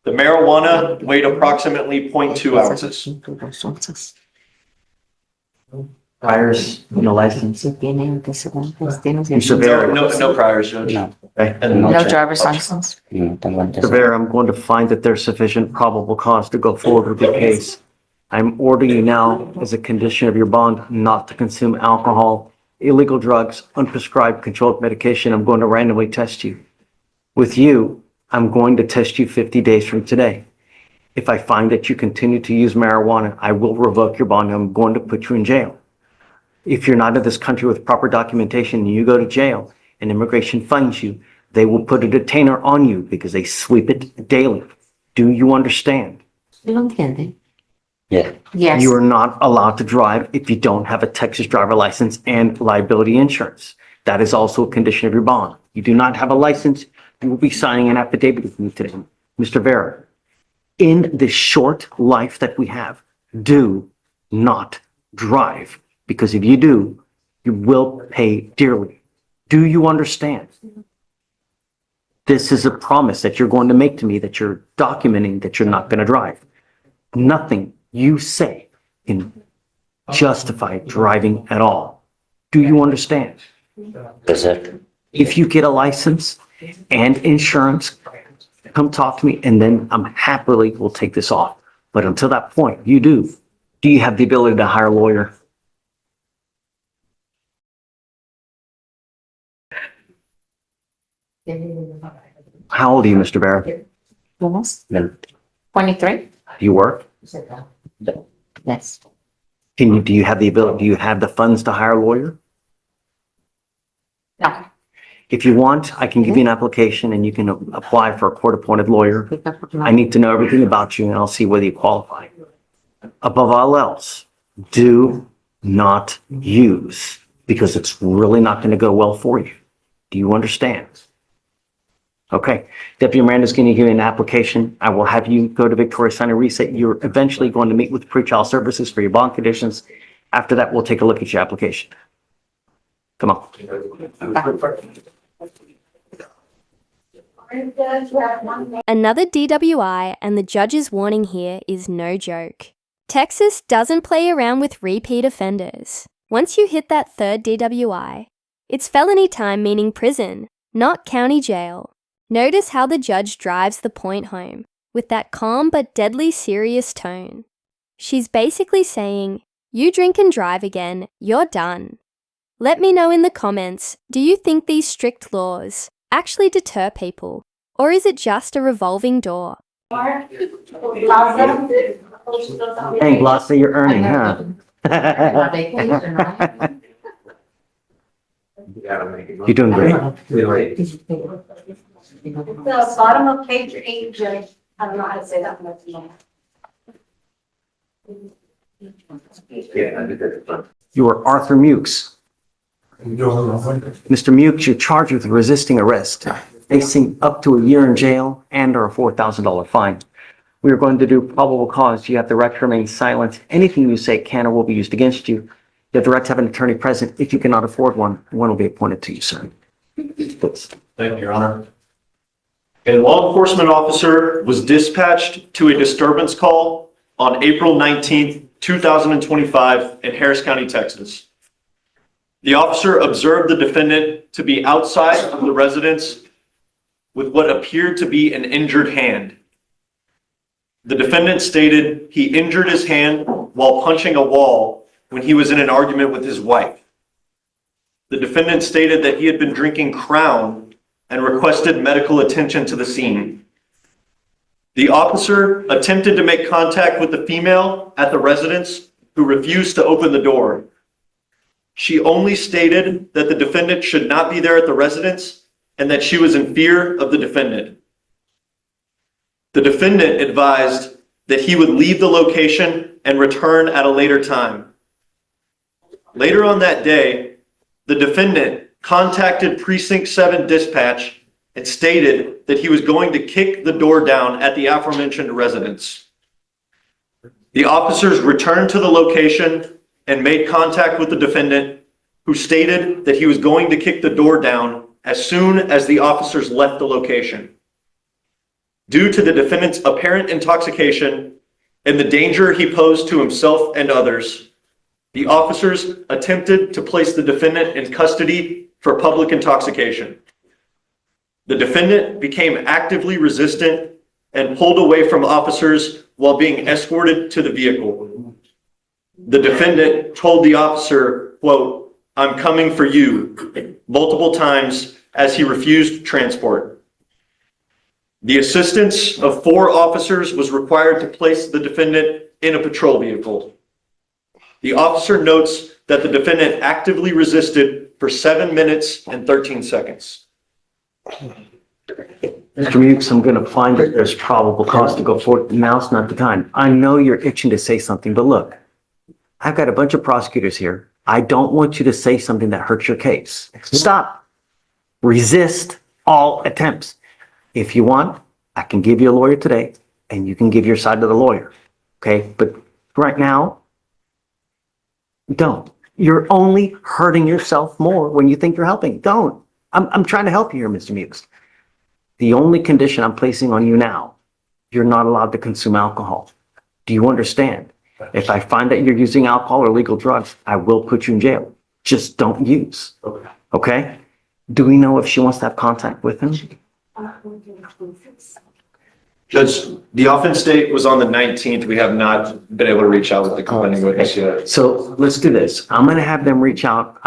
[SPEAKER 2] The marijuana weighed approximately .2 ounces.
[SPEAKER 1] Priors, no license.
[SPEAKER 2] No, no priors, Judge.
[SPEAKER 9] No.
[SPEAKER 1] Okay.
[SPEAKER 2] And
[SPEAKER 7] No driver's license.
[SPEAKER 9] No tengo
[SPEAKER 1] Mr.
[SPEAKER 9] antecedentes.
[SPEAKER 1] Vera, I'm going to find that there's sufficient probable cause to go forward with your case. I'm ordering you now, as a condition of your bond, not to consume alcohol, illegal drugs, unprescribed controlled medication. I'm going to randomly test you. With you, I'm going to test you 50 days from today. If I find that you continue to use marijuana, I will revoke your bond and I'm going to put you in jail. If you're not in this country with proper documentation and you go to jail and immigration finds you, they will put a detainer on you because they sweep it daily. Do you understand?
[SPEAKER 9] Yeah.
[SPEAKER 7] Yes.
[SPEAKER 1] You are not allowed to drive if you don't have a Texas driver license and liability insurance. That is also a condition of your bond. You do not have a license, you will be signing an affidavit with me today. Mr. Vera, in this short life that we have, do not drive. Because if you do, you will pay dearly. Do you understand? This is a promise that you're going to make to me, that you're documenting that you're not going to drive. Nothing you say can justify driving at all. Do you understand?
[SPEAKER 9] That's it.
[SPEAKER 1] If you get a license and insurance, come talk to me and then I'm happily will take this off. But until that point, you do. Do you have the ability to hire a lawyer? How old are you, Mr. Barrett?
[SPEAKER 7] Yes.
[SPEAKER 9] No.
[SPEAKER 7] 23?
[SPEAKER 1] Do you work?
[SPEAKER 7] Yes.
[SPEAKER 1] Do you have the ability, do you have the funds to hire a lawyer?
[SPEAKER 7] No.
[SPEAKER 1] If you want, I can give you an application and you can apply for a court-appointed lawyer.
[SPEAKER 7] Pick up
[SPEAKER 1] I need to know everything about you and I'll see whether you qualify. Above all else, do not use, because it's really not going to go well for you. Do you understand? Okay. Deputy Miranda's going to give you an application. I will have you go to Victoria, sign a reset. You're eventually going to meet with pretrial services for your bond conditions. After that, we'll take a look at your application. Come on.
[SPEAKER 6] Another DWI, and the judge's warning here is no joke. Texas doesn't play around with repeat offenders. Once you hit that third DWI, it's felony time, meaning prison, not county jail. Notice how the judge drives the point home, with that calm but deadly serious tone. She's basically saying, you drink and drive again, you're done. Let me know in the comments, do you think these strict laws actually deter people, or is it just a revolving door?
[SPEAKER 1] Dang, Glossy, you're earning, huh?
[SPEAKER 7] My vacation, right?
[SPEAKER 1] You're doing great.
[SPEAKER 4] The bottom of page 8, Judge, I don't know how to say that much.
[SPEAKER 1] You are Arthur Mukes. Mr. Mukes, you're charged with resisting arrest, facing up to a year in jail and or a $4,000 fine. We are going to do probable cause. You have the right to remain silent. Anything you say can or will be used against you. You have the right to have an attorney present. If you cannot afford one, one will be appointed to you, sir. Please.
[SPEAKER 2] Thank you, Your Honor. A law enforcement officer was dispatched to a disturbance call on April 19th, 2025 in Harris County, Texas. The officer observed the defendant to be outside of the residence with what appeared to be an injured hand. The defendant stated he injured his hand while punching a wall when he was in an argument with his wife. The defendant stated that he had been drinking Crown and requested medical attention to the scene. The officer attempted to make contact with the female at the residence who refused to open the door. She only stated that the defendant should not be there at the residence and that she was in fear of the defendant. The defendant advised that he would leave the location and return at a later time. Later on that day, the defendant contacted Precinct 7 dispatch and stated that he was going to kick the door down at the aforementioned residence. The officers returned to the location and made contact with the defendant, who stated that he was going to kick the door down as soon as the officers left the location. Due to the defendant's apparent intoxication and the danger he posed to himself and others, the officers attempted to place the defendant in custody for public intoxication. The defendant became actively resistant and pulled away from officers while being escorted to the vehicle. The defendant told the officer, quote, "I'm coming for you," multiple times as he refused transport. The assistance of 4 officers was required to place the defendant in a patrol vehicle. The officer notes that the defendant actively resisted for 7 minutes and 13 seconds.
[SPEAKER 1] Mr. Mukes, I'm going to find that there's probable cause to go forward. Now's not the time. I know you're itching to say something, but look, I've got a bunch of prosecutors here. I don't want you to say something that hurts your case. Stop. Resist all attempts. If you want, I can give you a lawyer today and you can give your side to the lawyer. Okay? But right now, don't. You're only hurting yourself more when you think you're helping. Don't. I'm trying to help you here, Mr. Mukes. The only condition I'm placing on you now, you're not allowed to consume alcohol. Do you understand? If I find that you're using alcohol or illegal drugs, I will put you in jail. Just don't use. Okay? Do we know if she wants to have contact with him?
[SPEAKER 2] Judge, the offense date was on the 19th. We have not been able to reach out with the complaining witness yet.
[SPEAKER 1] So let's do this. I'm going to have them reach out.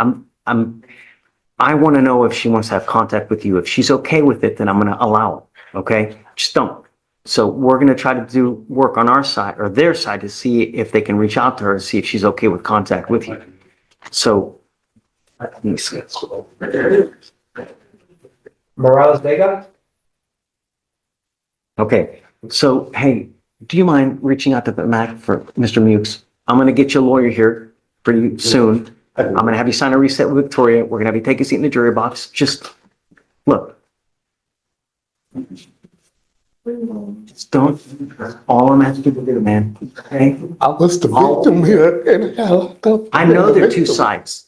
[SPEAKER 1] I want to know if she wants to have contact with you. If she's okay with it, then I'm going to allow it. Okay? Just don't. So we're going to try to do work on our side or their side to see if they can reach out to her and see if she's okay with contact with you. So let me see.
[SPEAKER 5] Morales Vega?
[SPEAKER 1] Okay. So, hey, do you mind reaching out to the Mac for Mr. Mukes? I'm going to get you a lawyer here pretty soon. I'm going to have you sign a reset with Victoria. We're going to have you take a seat in the jury box. Just look. Just don't. All I'm asking you to do, man. Okay?
[SPEAKER 10] I was the victim here and I locked up.
[SPEAKER 1] I know there are two sides.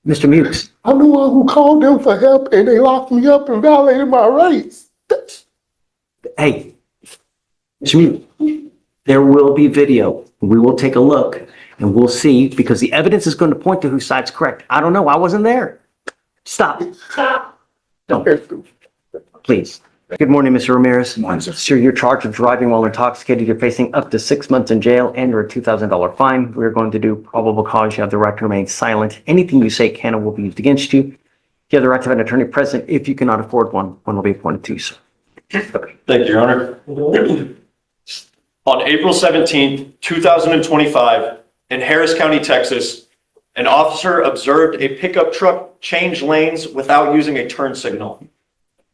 [SPEAKER 1] Mr. Mukes,
[SPEAKER 10] I'm the one who called them for help and they locked me up and violated my rights.
[SPEAKER 1] hey, Mr. Mukes, there will be video. We will take a look and we'll see because the evidence is going to point to whose side's correct. I don't know. I wasn't there. Stop. Don't. Please. Good morning, Mr. Ramirez. Sir, you're charged with driving while intoxicated. You're facing up to 6 months in jail and or a $2,000 fine. We're going to do probable cause. You have the right to remain silent. Anything you say can or will be used against you. You have the right to have an attorney present. If you cannot afford one will be appointed to you, sir.
[SPEAKER 2] Thank you, Your Honor. On April 17th, 2025, in Harris County, Texas, an officer observed a pickup truck change lanes without using a turn signal.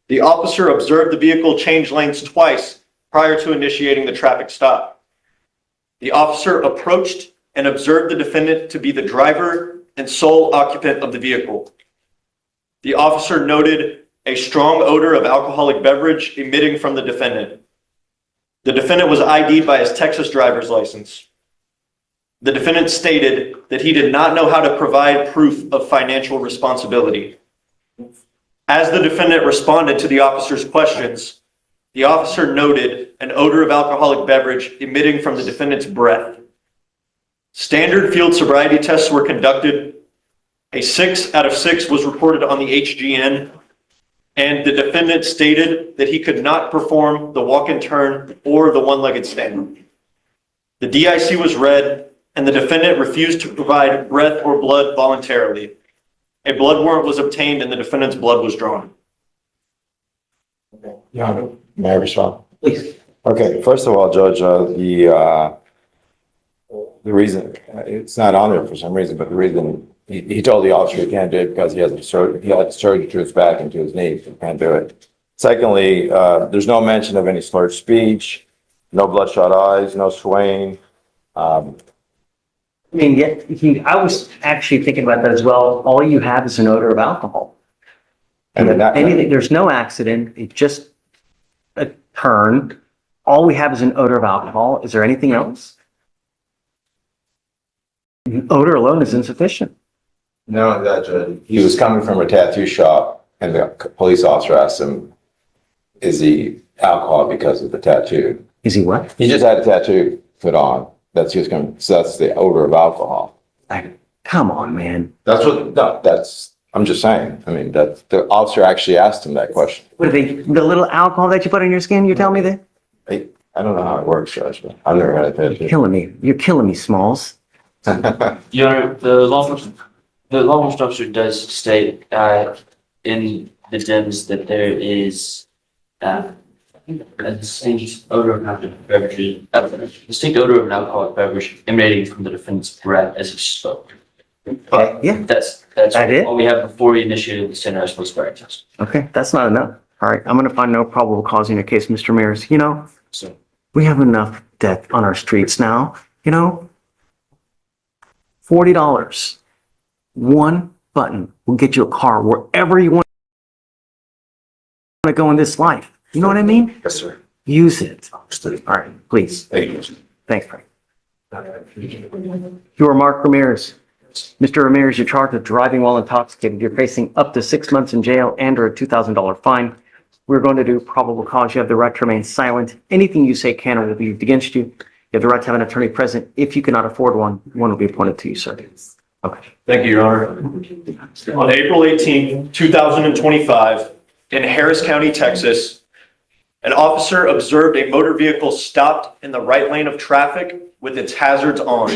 [SPEAKER 2] The officer observed the vehicle change lanes twice prior to initiating the traffic stop. The officer approached and observed the defendant to be the driver and sole occupant of the vehicle. The officer noted a strong odor of alcoholic beverage emitting from the defendant. The defendant was ID'd by his Texas driver's license. The defendant stated that he did not know how to provide proof of financial responsibility. As the defendant responded to the officer's questions, the officer noted an odor of alcoholic beverage emitting from the defendant's breath. Standard field sobriety tests were conducted. A 6 out of 6 was reported on the HGN, and the defendant stated that he could not perform the walk and turn or the one-legged stand. The DIC was read, and the defendant refused to provide breath or blood voluntarily. A blood warrant was obtained and the defendant's blood was drawn.
[SPEAKER 5] Yeah, may I respond?
[SPEAKER 1] Please.
[SPEAKER 5] Okay, first of all, Judge,
[SPEAKER 11] the reason, it's not on there for some reason, but the reason, he told the officer he can't do it because he had surgery to his back and to his knee, so he can't do it. Secondly, there's no mention of any slurred speech, no bloodshot eyes, no swaying.
[SPEAKER 1] I mean, I was actually thinking about that as well. All you have is an odor of alcohol.
[SPEAKER 11] And
[SPEAKER 1] Anything, there's no accident. It just occurred. All we have is an odor of alcohol. Is there anything else? Odor alone is insufficient.
[SPEAKER 11] No, that he was coming from a tattoo shop and the police officer asked him, is he alcohol because of the tattoo?
[SPEAKER 1] Is he what?
[SPEAKER 11] He just had a tattoo put on. That's just going to, so that's the odor of alcohol.
[SPEAKER 1] Come on, man.
[SPEAKER 11] That's what, no, that's, I'm just saying. I mean, that the officer actually asked him that question.
[SPEAKER 1] What are they, the little alcohol that you put on your skin, you tell me that?
[SPEAKER 11] I don't know how it works, Judge, but I've never had a tattoo.
[SPEAKER 1] You're killing me, Smalls.
[SPEAKER 9] Your Honor, the law enforcement officer does state in the DIMS that there is a distinct odor of an alcoholic beverage emanating from the defendant's breath as he spoke. But
[SPEAKER 1] Yeah.
[SPEAKER 9] that's
[SPEAKER 1] it?
[SPEAKER 9] all we have before we initiated the standardized post-firing test.
[SPEAKER 1] Okay, that's not enough. All right, I'm gonna find no probable cause in your case, Mr. Mears. You know,
[SPEAKER 9] So
[SPEAKER 1] we have enough death on our streets now, you know? $40. One button will get you a car wherever you want to go in this life. You know what I mean?
[SPEAKER 11] Yes, sir.
[SPEAKER 1] Use it. All right, please.
[SPEAKER 11] Thank you.
[SPEAKER 1] Thanks, Frank. You are Mark Ramirez. Mr. Ramirez, you're charged with driving while intoxicated. You're facing up to 6 months in jail and or a $2,000 fine. We're going to do probable cause. You have the right to remain silent. Anything you say can or will be used against you. You have the right to have an attorney present. If you cannot afford one will be appointed to you, sir. Okay.
[SPEAKER 2] Thank you, Your Honor. On April 18, 2025, in Harris County, Texas, an officer observed a motor vehicle stopped in the right lane of traffic with its hazards on.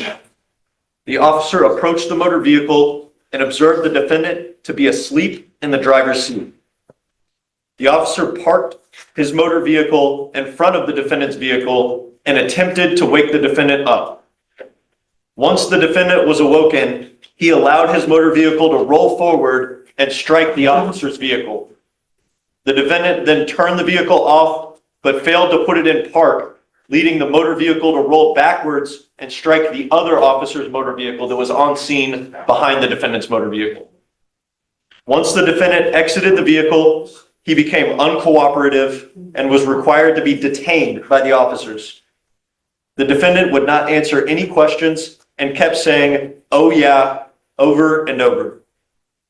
[SPEAKER 2] The officer approached the motor vehicle and observed the defendant to be asleep in the driver's seat. The officer parked his motor vehicle in front of the defendant's vehicle and attempted to wake the defendant up. Once the defendant was awoken, he allowed his motor vehicle to roll forward and strike the officer's vehicle. The defendant then turned the vehicle off, but failed to put it in park, leading the motor vehicle to roll backwards and strike the other officer's motor vehicle that was on scene behind the defendant's motor vehicle. Once the defendant exited the vehicle, he became uncooperative and was required to be detained by the officers. The defendant would not answer any questions and kept saying, "Oh yeah," over and over.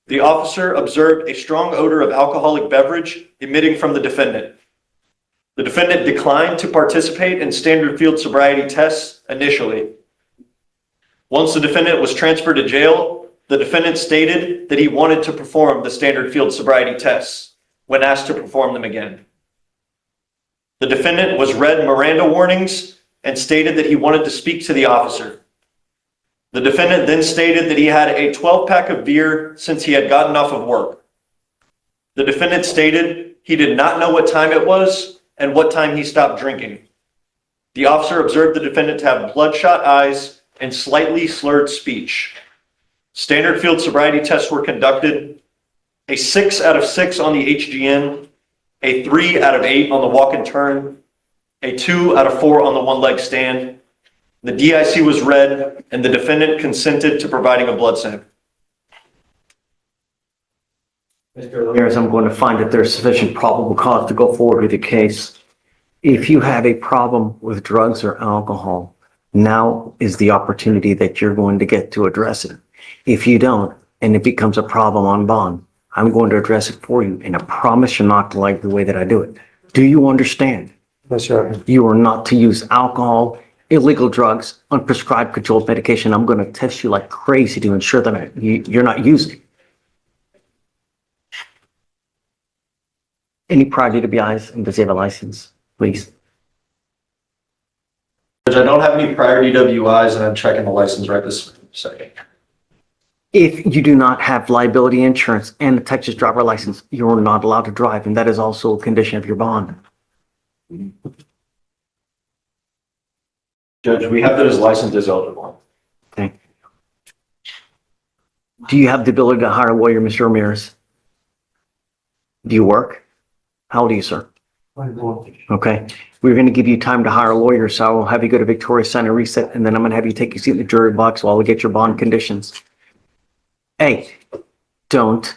[SPEAKER 2] The officer observed a strong odor of alcoholic beverage emitting from the defendant. The defendant declined to participate in standard field sobriety tests initially. Once the defendant was transferred to jail, the defendant stated that he wanted to perform the standard field sobriety tests when asked to perform them again. The defendant was read Miranda warnings and stated that he wanted to speak to the officer. The defendant then stated that he had a 12-pack of beer since he had gotten off of work. The defendant stated he did not know what time it was and what time he stopped drinking. The officer observed the defendant to have bloodshot eyes and slightly slurred speech. Standard field sobriety tests were conducted. A 6 out of 6 on the HGN, a 3 out of 8 on the walk and turn, a 2 out of 4 on the one-leg stand. The DIC was read, and the defendant consented to providing a blood sample.
[SPEAKER 1] Mr. Ramirez, I'm going to find that there's sufficient probable cause to go forward with the case. If you have a problem with drugs or alcohol, now is the opportunity that you're going to get to address it. If you don't, and it becomes a problem on bond, I'm going to address it for you, and I promise you're not to like the way that I do it. Do you understand?
[SPEAKER 5] Yes, sir.
[SPEAKER 1] You are not to use alcohol, illegal drugs, unprescribed controlled medication. I'm going to test you like crazy to ensure that you're not using. Any prior DWIs, and does he have a license, please?
[SPEAKER 2] Judge, I don't have any prior DWIs, and I'm checking the license right this second.
[SPEAKER 1] If you do not have liability insurance and a Texas driver license, you're not allowed to drive, and that is also a condition of your bond.
[SPEAKER 2] Judge, we have that his license is eligible.
[SPEAKER 1] Okay. Do you have the ability to hire a lawyer, Mr. Ramirez? Do you work? How old are you, sir? Okay. We're going to give you time to hire a lawyer, so I will have you go to Victoria Center, reset, and then I'm going to have you take your seat in the jury box while we get your bond conditions. A, don't